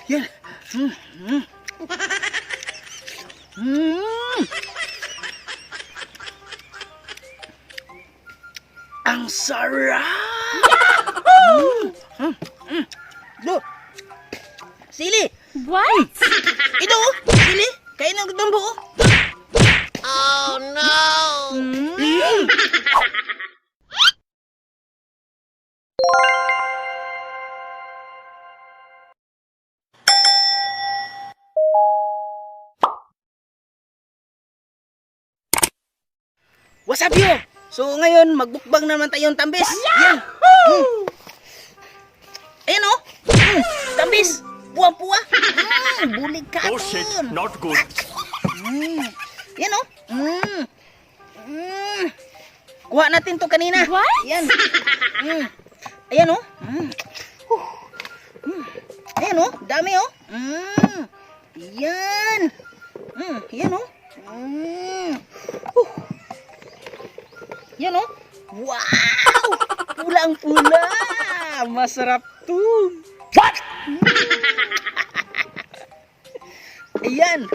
Yan. Ang sarap! Lo, sili! What? Ito, sili! Kain ng gudang buo! Oh no! What's up, yo? So ngayon, magbukbang naman tayong tambis. Yan. Ayan o. Tambis. Buwang-puwa. Bulig ka Oh shit, not good. Yan o. Kuha natin to kanina. What? Yan. Ayan o. Ayan o. Dami o. Yan. Yan o. Yan o. Wow! Pulang-pula. Masarap to. What? Ayan.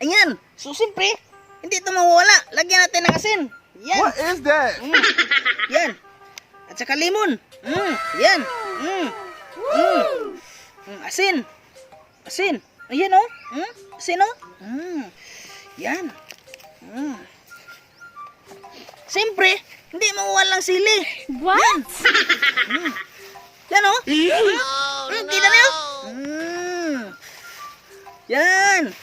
Ayan. So, siyempre, hindi ito mawawala. Lagyan natin ng asin. Yan. What is that? Yan. At saka limon. Yan. Asin. Asin. Ayan o. Asin o. Yan. Siyempre, hindi mawawalang sili. What? Yan o. Kita na yun. Yan.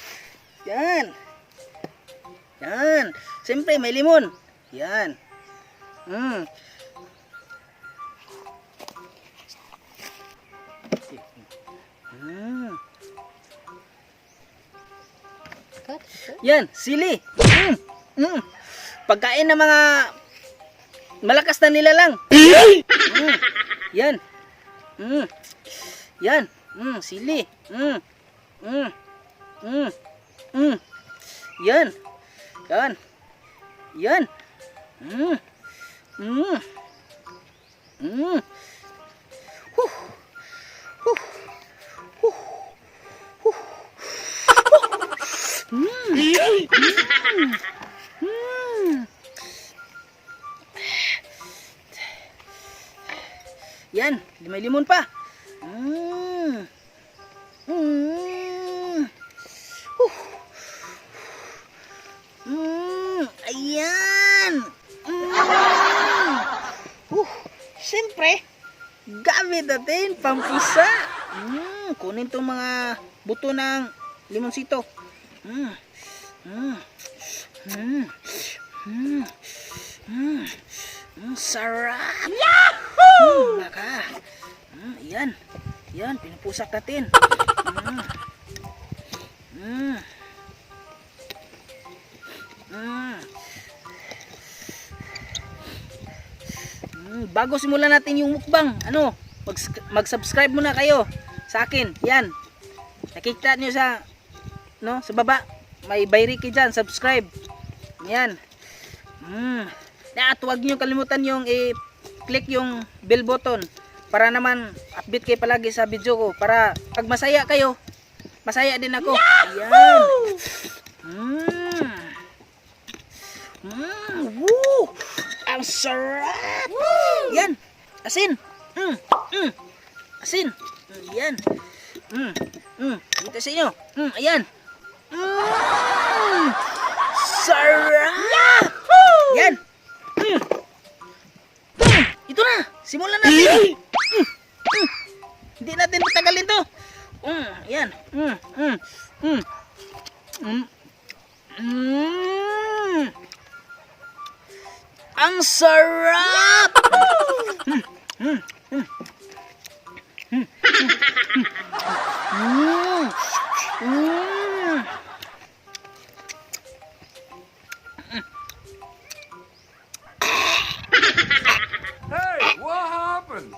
Yan. Yan. Siyempre, may limon. Yan. Yan, sili. Pagkain ng mga malakas na nilalang. Yan. Yan. Sili. Yan. Yan. Yan. Yan, may limon pa. Ayan. Siyempre, gamit natin pampisa. Kunin tong mga buto ng limonsito. Sarap. Yahoo! Baka. Yan. Yan, pinupusak natin. Bago simulan natin yung mukbang, mag-subscribe muna kayo sa akin. Yan. Nakikita niyo sa sa baba, may bayriki dyan, subscribe. Yan. At huwag niyo kalimutan yung i-click yung bell button para naman update kayo palagi sa video ko, para pag masaya kayo, masaya din ako. Ayan. Woo! Ang sarap! Yan. Asin. Asin. Yan. Dito sa inyo. Ayan. Sarap! Yan. Ito na. Simulan natin. Hindi natin patagalin to. Ayan. Ang sarap! Hey, what happened?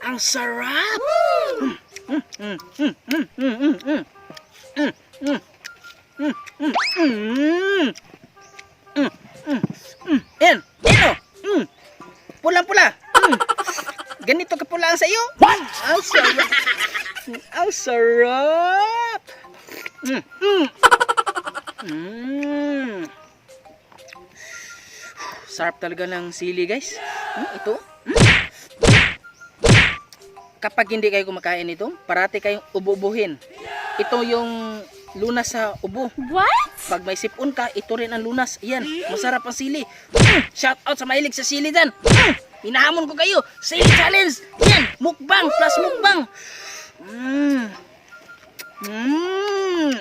Ang sarap! Ang sarap! Mm, mm. Mm. Sarap talaga ng sili, guys. Ito. Kapag hindi kayo kumakain nito, parati kayong ububuhin. Ito yung lunas sa ubo. What? Pag may sipon ka, ito rin ang lunas. Ayan, masarap ang sili. Shout out sa mahilig sa sili dyan. Hinahamon ko kayo. Sili challenge. Yan, mukbang plus mukbang. Mm. Mm.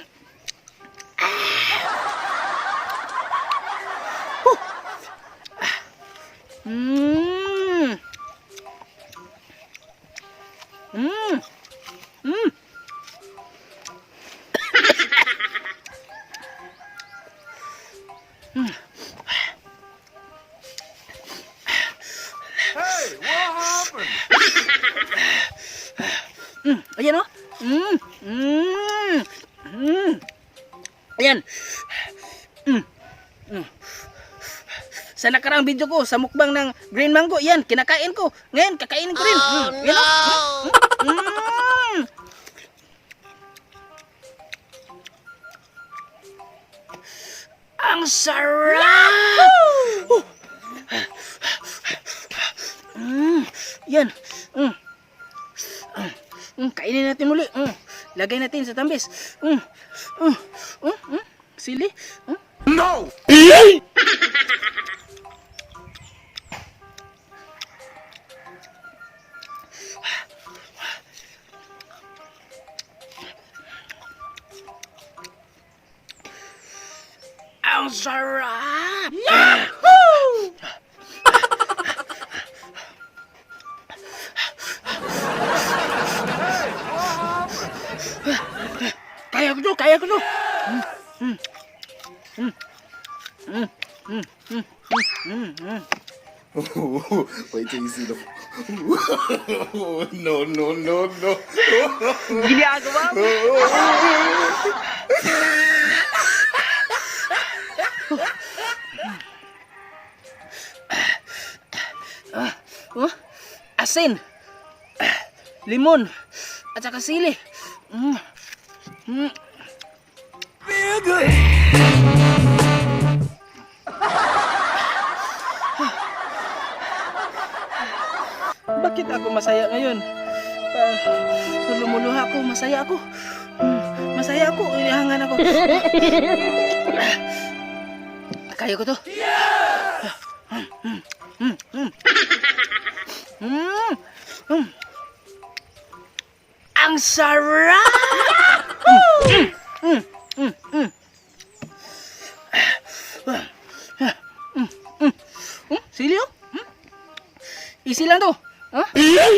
Mm. Mm. Mm. Hey, what happened? Ayan o. Ayan. Sa nakaraang video ko, sa mukbang ng green mango, yan, kinakain ko. Ngayon, kakainin ko rin. Yan o. Ang sarap! Yan. Kainin natin muli. Lagay natin sa tambis. Sili. No! Ang sarap! Kaya ko to, kaya ko to. Wait till you see the. No, no, no, no. Ginagawa mo. Asin, limon, at saka sili. Feel good. Bakit ako masaya ngayon? Lumuluha ako, masaya ako. Masaya ako, inihangan ako. Kaya ko to. Ang sarap! Sili oh? Easy lang to. Huh? Ayan.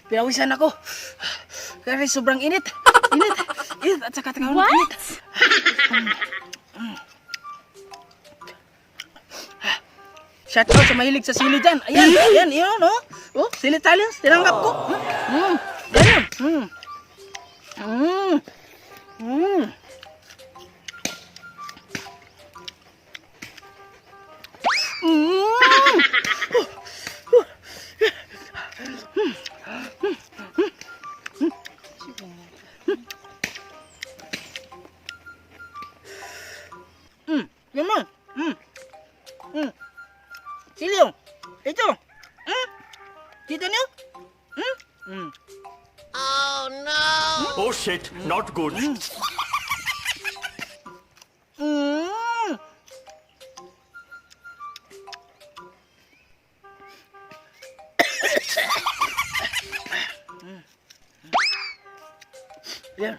Pinawisan ako. Kasi sobrang init. Init. Init at saka tengah What? init. Shout out sa mahilig sa sili dyan. Ayan, ayan, yun, no? Oh, sili talents, tinanggap ko. Ayan. Yan mo. Sili oh. Ito. Kita niyo? Oh no! Oh shit, not good. Yan.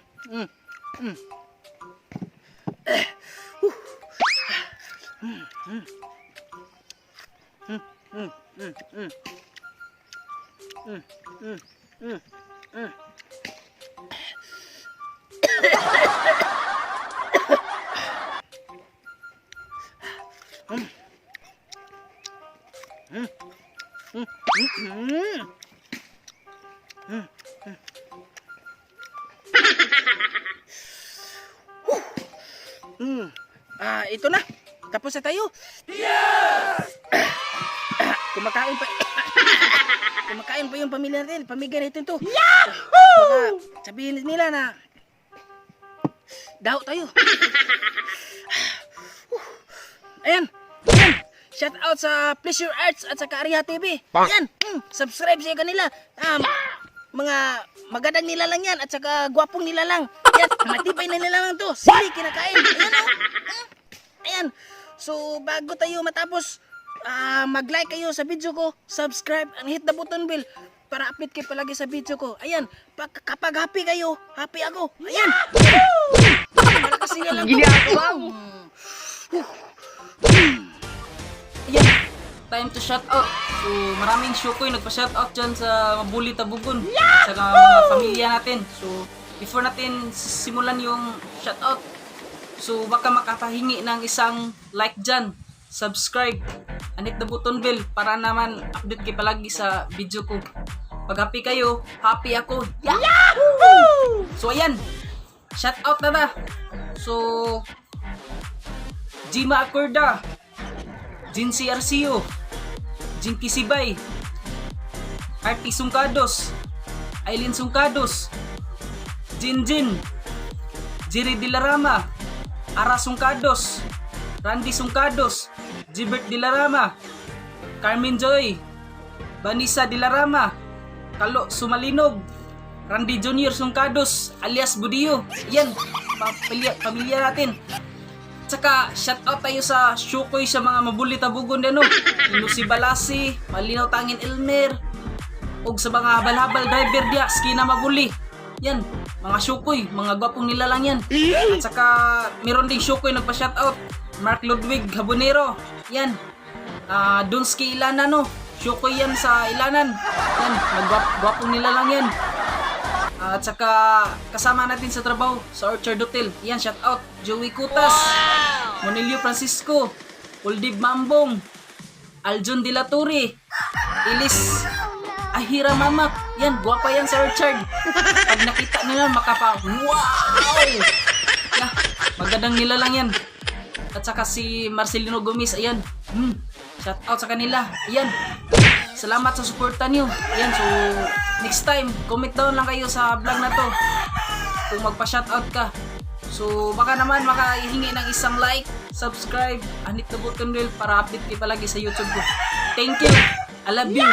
Mm, mm, mm, mm. Ito na. Tapos na tayo. Kumakain pa. Kumakain pa yung pamilya natin. Pamilya natin to. Yahoo! Sabihin nila na daw tayo. Ayan. Ayan. Shout out sa Pleasure Arts at sa Arya TV. Yan. Subscribe sa kanila. Mga magandang nila lang yan at saka gwapong nila lang. Yan. Matibay na nila lang to. Sili kinakain. Ayan o. Ayan. So bago tayo matapos, mag-like kayo sa video ko, subscribe and hit the button bell para update kayo palagi sa video ko. Ayan. Kapag happy kayo, happy ako. Ayan. Malakas nila lang to. Ayan, time to shout out. So, maraming Shukoy nagpa-shout out dyan sa Mabuli Tabugon. Sa mga pamilya natin. So, before natin simulan yung shout out, so baka makapahingi ng isang like dyan, subscribe, and hit the button bell para naman update kayo palagi sa video ko. Pag happy kayo, happy ako. Yahoo! So, ayan, shout out na na. So, Jima Acorda, Jinsi Arcio, Jinky Sibay, Artie Sungkados, Aileen Sungkados, Jinjin, Jiri Dilarama, Ara Sungkados, Randy Sungkados, Gilbert Dilarama, Carmen Joy, Vanessa Dilarama, Kalo Sumalinog, Randy Junior Sungkados alias Budio. Yan, pamilya natin. Tsaka shoutout tayo sa Shukoy sa mga Mabuli Tabugon din, no? Lucy Balasi, Malinaw Tangin Elmer, ug sa mga habal-habal driver dia, Skina Mabuli. Yan, mga Shukoy, mga gwapong nila lang yan. At saka meron ding Shukoy nagpa-shoutout, Mark Ludwig Habonero. Yan, Dunski Ilanan, no? Shukoy yan sa Ilanan. Yan, gwapong nila lang yan. At saka kasama natin sa trabaho sa Orchard Hotel. Yan, shout out Joey Kutas, Monilio Francisco, Uldib Mambong, Aljon De La Torre, Ilis Ahira Mamak. Yan, gwapa yan sa Orchard. Pag nakita nila makapa, wow! Yeah, magandang nila lang yan. At saka si Marcelino Gomez, ayan. Shout out sa kanila. Ayan. Salamat sa suporta niyo. Ayan, so next time, comment down lang kayo sa vlog na to kung magpa-shoutout ka. So baka naman makahingi ng isang like, subscribe, and hit the button bell para update kayo palagi sa YouTube ko. Thank you. I love you.